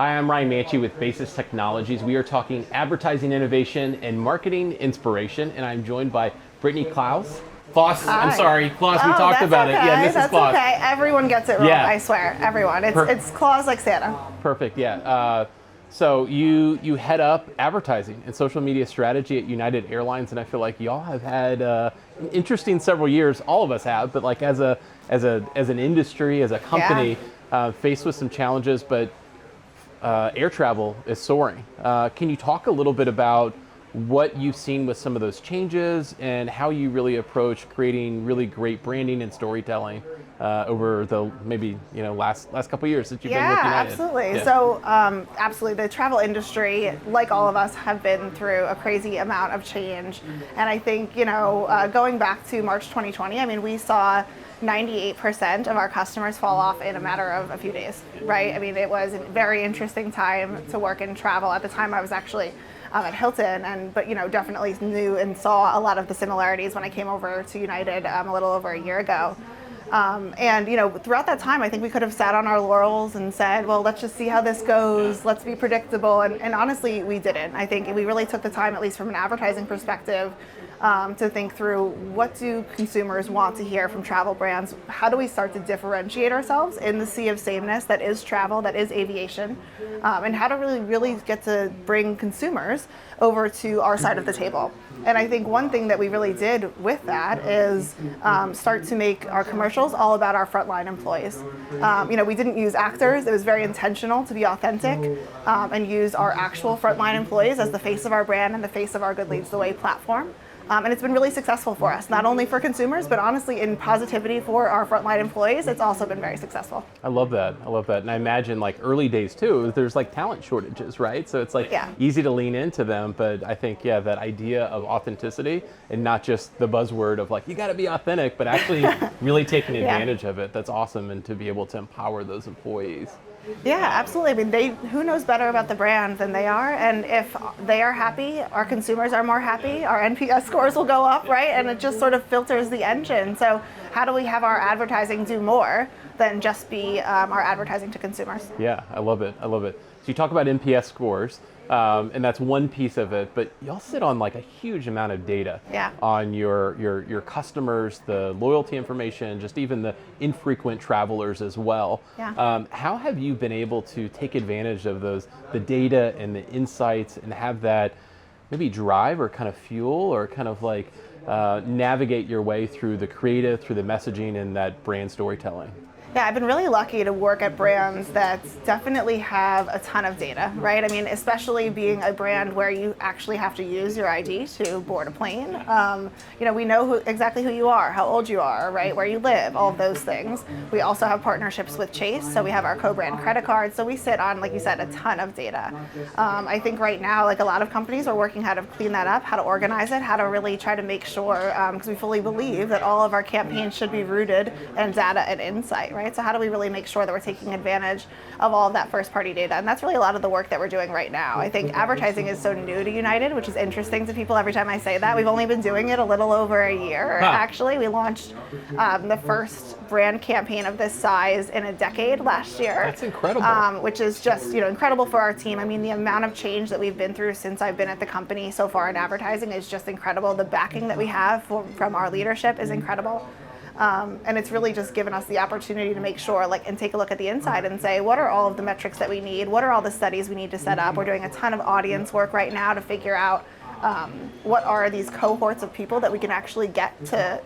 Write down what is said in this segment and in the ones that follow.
Hi, I'm Ryan Manchi with Basis Technologies. We are talking advertising innovation and marketing inspiration, and I'm joined by Britanny Klaus. Klaus, I'm Hi. sorry, Klaus, we Oh, talked that's about okay. it. Yeah, Mrs. That's Klaus. okay. Everyone gets it wrong, Yeah. I swear. Everyone. It's claws like Santa. Perfect, yeah. So you head up advertising and social media strategy at United Airlines, and I feel like y'all have had an interesting several years. All of us have, but like as an industry, as a company, faced with some challenges, but air travel is soaring. Can you talk a little bit about what you've seen with some of those changes and how you really approach creating really great branding and storytelling over the maybe last couple of years that you've been with United? Absolutely. Yeah. So absolutely, the travel industry, like all of us, have been through a crazy amount of change. And I think going back to March 2020, I mean, we saw 98% of our customers fall off in a matter of a few days, right? I mean, it was a very interesting time to work in travel. At the time, I was actually at Hilton, but definitely knew and saw a lot of the similarities when I came over to United a little over a year ago. Throughout that time, I think we could have sat on our laurels and said, well, let's just see how this goes. Let's be predictable. And honestly, we didn't. I think we really took the time, at least from an advertising perspective, to think through what do consumers want to hear from travel brands? How do we start to differentiate ourselves in the sea of sameness that is travel, that is aviation, and how to really get to bring consumers over to our side of the table. And I think one thing that we really did with that is start to make our commercials all about our frontline employees. We didn't use actors. It was very intentional to be authentic and use our actual frontline employees as the face of our brand and the face of our Good Leads the Way platform. And it's been really successful for us, not only for consumers, but honestly in positivity for our frontline employees. It's also been very successful. I love that. And I imagine like early days too, there's like talent shortages, right? So it's like easy to lean into them, but I think, that idea of authenticity and not just the buzzword of like, you got to be authentic, but actually really taking advantage of it. That's awesome. And to be able to empower those employees. Yeah, absolutely. I mean, who knows better about the brand than they are? And if they are happy, our consumers are more happy, our NPS scores will go up, right? And it just sort of filters the engine. So how do we have our advertising do more than just be our advertising to consumers? Yeah, I love it. So you talk about NPS scores, and that's one piece of it, but y'all sit on like a huge amount of data on your customers, the loyalty information, just even the infrequent travelers as well. Yeah. How have you been able to take advantage of the data and the insights and have that maybe drive or kind of fuel or kind of like navigate your way through the creative, through the messaging and that brand storytelling? Yeah, I've been really lucky to work at brands that definitely have a ton of data, right? I mean, especially being a brand where you actually have to use your ID to board a plane. We know exactly who you are, how old you are, right? Where you live, all of those things. We also have partnerships with Chase, so we have our co-brand credit card. So we sit on, like you said, a ton of data. I think right now, like a lot of companies are working how to clean that up, how to organize it, how to really try to make sure, because we fully believe that all of our campaigns should be rooted in data and insight, right? So how do we really make sure that we're taking advantage of all of that first-party data? And that's really a lot of the work that we're doing right now. I think advertising is so new to United, which is interesting to people every time I say that. We've only been doing it a little over a year, actually. We launched the first brand campaign of this size in a decade last year. That's incredible. Which is just incredible for our team. I mean, the amount of change that we've been through since I've been at the company so far in advertising is just incredible. The backing that we have from our leadership is incredible. And it's really just given us the opportunity to make sure, and take a look at the inside and say, what are all of the metrics that we need? What are all the studies we need to set up? We're doing a ton of audience work right now to figure out what are these cohorts of people that we can actually get to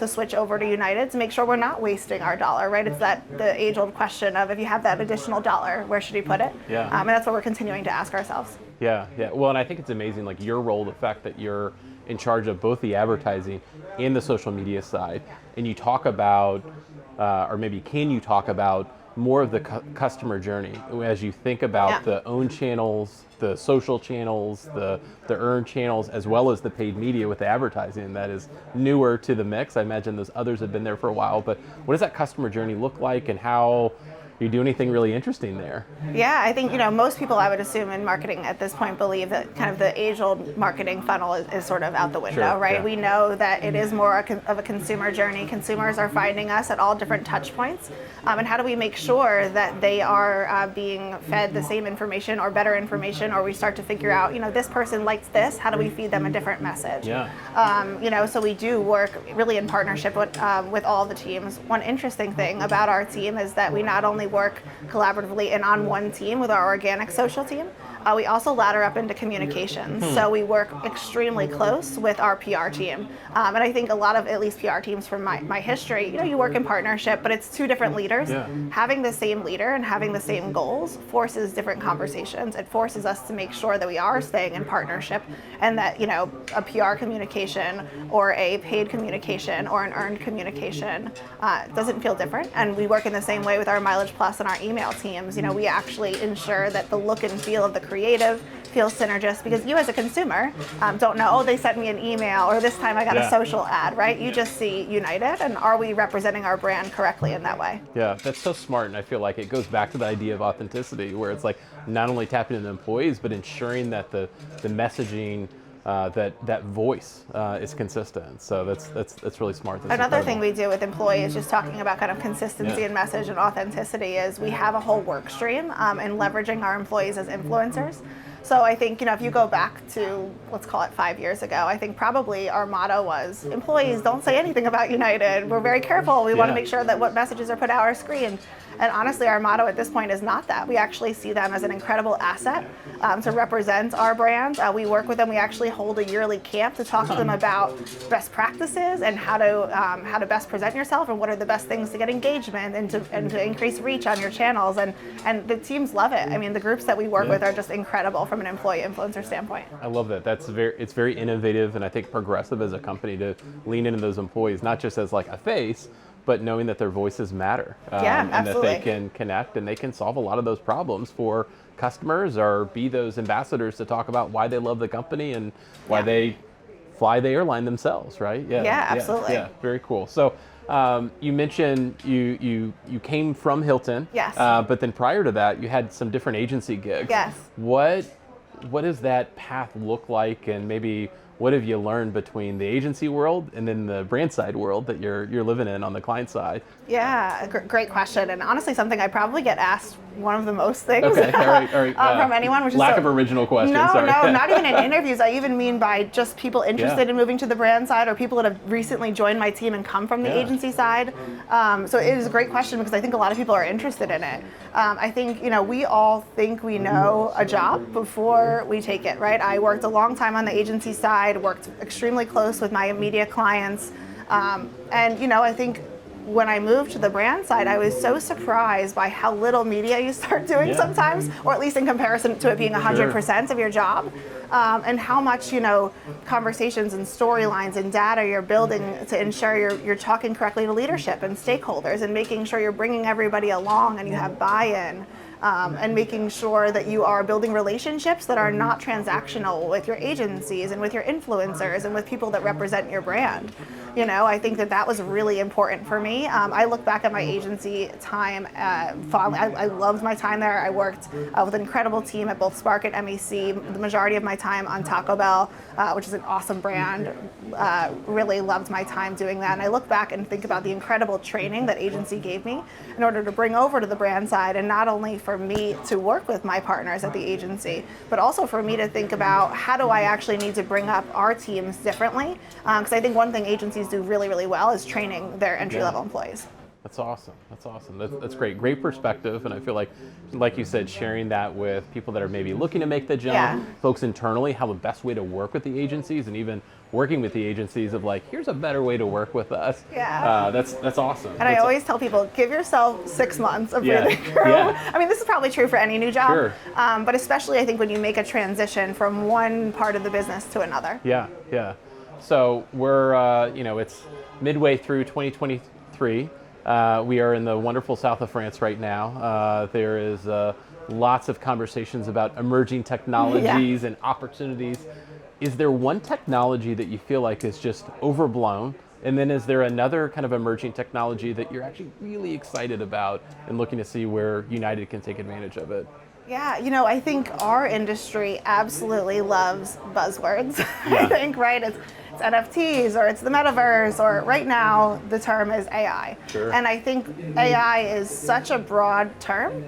switch over to United to make sure we're not wasting our dollar, right? It's the age-old question of if you have that additional dollar, where should you put it? Yeah. And that's what we're continuing to ask ourselves. Yeah. Well, and I think it's amazing, like your role, the fact that you're in charge of both the advertising and the social media side, and you talk about, or maybe can you talk about more of the customer journey as you think about the own channels, the social channels, the earned channels, as well as the paid media with the advertising that is newer to the mix. I imagine those others have been there for a while, but what does that customer journey look like, and how you do anything really interesting there? Yeah, I think, most people, I would assume, in marketing at this point believe that kind of the age-old marketing funnel is sort of out the window, Sure, right? yeah. We know that it is more of a consumer journey. Consumers are finding us at all different touch points. And how do we make sure that they are being fed the same information or better information, or we start to figure out, this person liked this, how do we feed them a different message? Yeah. So we do work really in partnership with all the teams. One interesting thing about our team is that we not only work collaboratively and on one team with our organic social team, we also ladder up into communications. So we work extremely close with our PR team. And I think a lot of, at least PR teams from my history, you work in partnership, but it's two different leaders. Yeah. Having the same leader and having the same goals forces different conversations. It forces us to make sure that we are staying in partnership, and that, a PR communication or a paid communication or an earned communication doesn't feel different. And we work in the same way with our Mileage Plus and our email teams. We actually ensure that the look and feel of the creative feels synergistic, because you as a consumer don't know, oh, they sent me an email, or this time I got a social ad, right? You just see United, and are we representing our brand correctly in that way? Yeah, that's so smart, and I feel like it goes back to the idea of authenticity, where it's like not only tapping into employees, but ensuring that the messaging, that voice is consistent. So that's really smart. That's Another incredible. thing we do with employees, just talking about kind of consistency and message and authenticity, is we have a whole work stream in leveraging our employees as influencers. So I think, if you go back to, let's call it 5 years ago, I think probably our motto was, employees, don't say anything about United. We're very careful. We want to make sure that what messages are put on our screen. And honestly, our motto at this point is not that. We actually see them as an incredible asset to represent our brand. We work with them. We actually hold a yearly camp to talk to them about best practices and how to best present yourself, and what are the best things to get engagement and to increase reach on your channels. And the teams love it. I mean, the groups that we work with are just incredible from an employee influencer standpoint. I love that. It's very innovative, and I think progressive as a company to lean into those employees, not just as like a face, but knowing that their voices matter, and that they can connect and they can solve a lot of those problems for customers, or be those ambassadors to talk about why they love the company and why they fly the airline themselves, right? Yeah, absolutely. Yeah, very cool. So you mentioned you came from Hilton, Yes. But then prior to that, you had some different agency gigs. Yes. What does that path look like, and maybe what have you learned between the agency world and then the brand side world that you're living in on the client side? Yeah, great question, and honestly something I probably get asked one of the most things Okay, all right. from anyone, which is lack of original question. No, sorry. no, not even in interviews. I even mean by just people interested in moving to the brand side, or people that have recently joined my team and come from the agency side. So it is a great question, because I think a lot of people are interested in it. I think, we all think we know a job before we take it, right? I worked a long time on the agency side, worked extremely close with my media clients. And, I think when I moved to the brand side, I was so surprised by how little media you start doing sometimes, or at least in comparison to it being 100% of your job, and how much, conversations and storylines and data you're building to ensure you're talking correctly to leadership and stakeholders, and making sure you're bringing everybody along and you have buy-in. And making sure that you are building relationships that are not transactional with your agencies and with your influencers and with people that represent your brand. I think that was really important for me. I look back at my agency time fondly. I loved my time there. I worked with an incredible team at both Spark and MEC. The majority of my time on Taco Bell, which is an awesome brand. Really loved my time doing that. And I look back and think about the incredible training that agency gave me in order to bring over to the brand side, and not only for me to work with my partners at the agency, but also for me to think about how do I actually need to bring up our teams differently. Because I think one thing agencies do really, really well is training their entry-level employees. That's awesome. That's great. Great perspective. And I feel like you said, sharing that with people that are maybe looking to make the jump, folks internally, how the best way to work with the agencies, and even working with the agencies of like, here's a better way to work with us. That's awesome. And I always tell people, give yourself 6 months of breathing room. I mean, this is probably true for any new job, but especially I think when you make a transition from one part of the business to another. Yeah. So we're, it's midway through 2023. We are in the wonderful south of France right now. There is lots of conversations about emerging technologies and opportunities. Is there one technology that you feel like is just overblown, And then is there another kind of emerging technology that you're actually really excited about and looking to see where United can take advantage of it? Yeah, I think our industry absolutely loves buzzwords. Yeah. I think, right? It's NFTs or it's the metaverse, or right now the term is AI. Sure. And I think AI is such a broad term.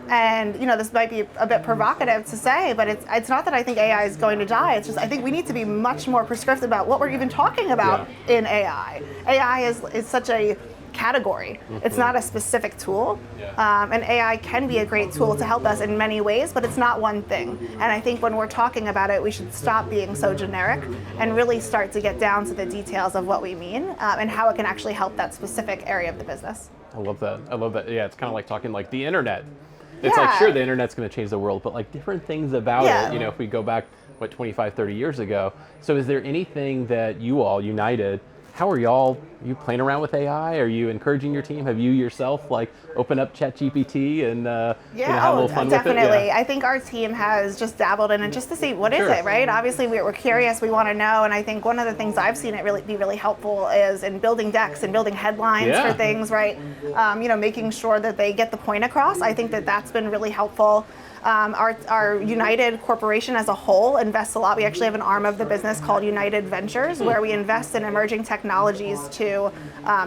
And this might be a bit provocative to say, but it's not that I think AI is going to die. It's just I think we need to be much more prescriptive about what we're even talking about in AI. AI is such a category. It's not a specific tool. And AI can be a great tool to help us in many ways, but it's not one thing. And I think when we're talking about it, we should stop being so generic and really start to get down to the details of what we mean and how it can actually help that specific area of the business. I love that. I love that. Yeah, it's kind of like talking like the internet. It's like, sure, the internet's going to change the world, but like different things about it, if we go back, 25, 30 years ago. So is there anything that you all, United, how are you playing around with AI? Are you encouraging your team? Have you yourself open up ChatGPT and have a little fun definitely. with it? Yeah. I think our team has just dabbled in it just to see what is it, right? Obviously, we're curious, we want to know, and I think one of the things I've seen it really be really helpful is in building decks and building headlines for things, right? Making sure that they get the point across. I think that's been really helpful. Our United Corporation as a whole invests a lot. We actually have an arm of the business called United Ventures, where we invest in emerging technologies to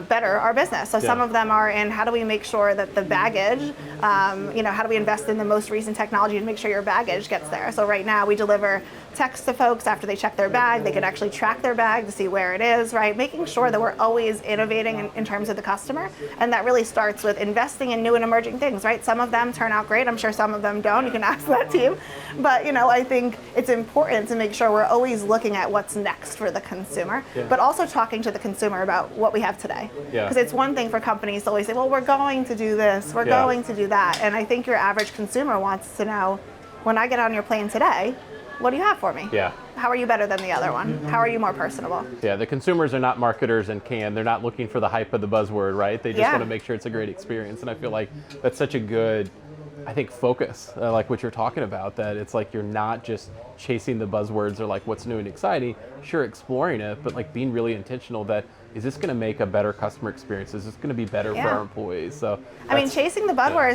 better our business. So some of them are in how do we make sure that the baggage, how do we invest in the most recent technology to make sure your baggage gets there. So right now we deliver text to folks after they check their bag. They can actually track their bag to see where it is, right? Making sure that we're always innovating in terms of the customer. And that really starts with investing in new and emerging things, right? Some of them turn out great. I'm sure some of them don't. You can ask that team. But, I think it's important to make sure we're always looking at what's next for the consumer, but also talking to the consumer about what we have today. Because it's one thing for companies to always say, well, we're going to do this, we're going to do that. And I think your average consumer wants to know, when I get on your plane today, what do you have for me? Yeah. How are you better than the other one? How are you more personable? Yeah, the consumers are not marketers and they're not looking for the hype of the buzzword, right? They just want to make sure it's a great experience. And I feel like that's such a good, focus, like what you're talking about, that it's like you're not just chasing the buzzwords or what's new and exciting, sure, exploring it, but being really intentional that, is this going to make a better customer experience? Is this going to be better for our employees? So chasing the buzzwords,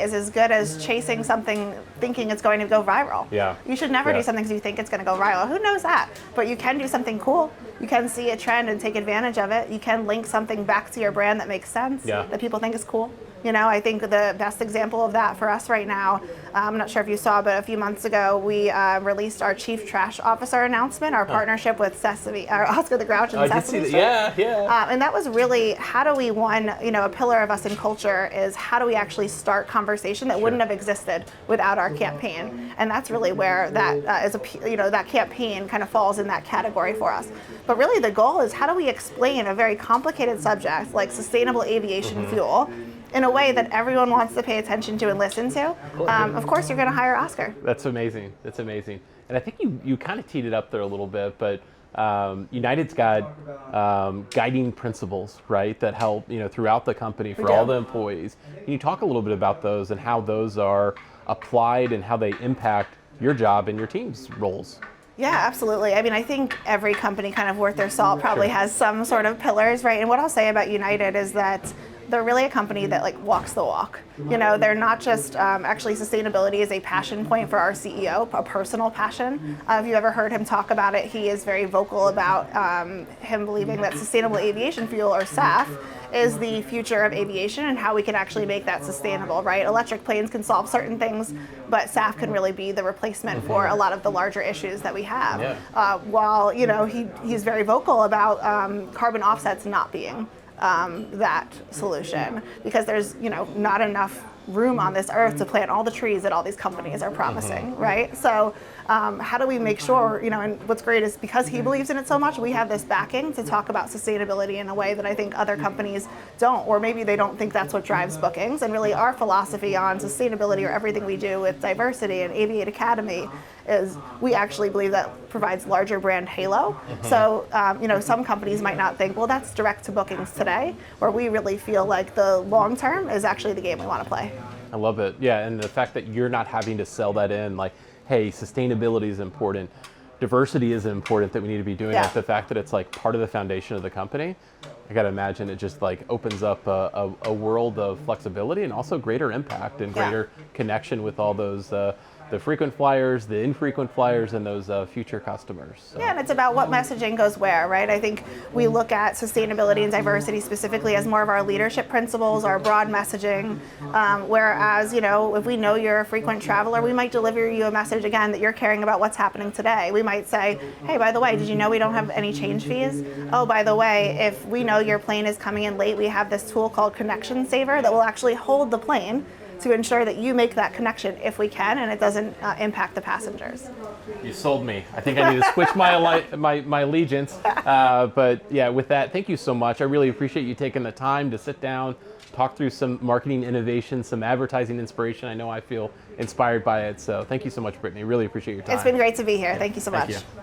is as good as chasing something thinking it's going to go viral. Yeah. You should never do something because you think it's going to go viral. Who knows that? But you can do something cool. You can see a trend and take advantage of it. You can link something back to your brand that makes sense, that people think is cool. I think the best example of that for us right now, I'm not sure if you saw, but a few months ago, we released our Chief Trash Officer announcement, our partnership with Oscar the Grouch and Sesame Street. And that was really, how do we, a pillar of us in culture is how do we actually start conversation that wouldn't have existed without our campaign. And that's really where that that campaign kind of falls in that category for us. But really the goal is how do we explain a very complicated subject like sustainable aviation fuel in a way that everyone wants to pay attention to and listen to. Of course, you're going to hire Oscar. That's amazing. That's amazing. And I think you kind of teed it up there a little bit, but United's got guiding principles, right, that help throughout the company for all the employees. Can you talk a little bit about those and how those are applied and how they impact your job and your team's roles? Yeah, absolutely. I think every company kind of worth their salt probably has some sort of pillars, right? And what I'll say about United is that they're really a company that walks the walk. They're not just, actually sustainability is a passion point for our CEO, a personal passion. If you ever heard him talk about it, he is very vocal about him believing that sustainable aviation fuel, or SAF, is the future of aviation and how we can actually make that sustainable, right? Electric planes can solve certain things, but SAF can really be the replacement for a lot of the larger issues that we have. While, he's very vocal about carbon offsets not being that solution, because there's not enough room on this earth to plant all the trees that all these companies are promising, right? So how do we make sure, and what's great is because he believes in it so much, we have this backing to talk about sustainability in a way that I think other companies don't, or maybe they don't think that's what drives bookings. And really our philosophy on sustainability, or everything we do with diversity and Aviate Academy, is we actually believe that provides larger brand halo. So, some companies might not think, well, that's direct to bookings today, where we really feel like the long term is actually the game we want to play. I love it. Yeah, and the fact that you're not having to sell that in, hey, sustainability is important. diversity is important, that we need to be doing Yeah. like the fact that it's like part of the foundation of the company. I gotta imagine it just like opens up a world of flexibility and also greater impact and Yeah. greater connection with all those the frequent flyers, the infrequent flyers, and those future customers. So. Yeah, and it's about what messaging goes where, right? I think we look at sustainability and diversity specifically as more of our leadership principles, our broad messaging. Whereas, if we know you're a frequent traveler, we might deliver you a message again that you're caring about what's happening today. We might say, hey, by the way, did you know we don't have any change fees? Oh, by the way, if we know your plane is coming in late, we have this tool called Connection Saver that will actually hold the plane to ensure that you make that connection if we can, and it doesn't impact the passengers. You sold me. I think I need to switch my allegiance. But yeah, with that, thank you so much. I really appreciate you taking the time to sit down, talk through some marketing innovation, some advertising inspiration. I know I feel inspired by it. So thank you so much, Brittany. Really appreciate your time. It's been great to be here. Thank you so Thank much. you.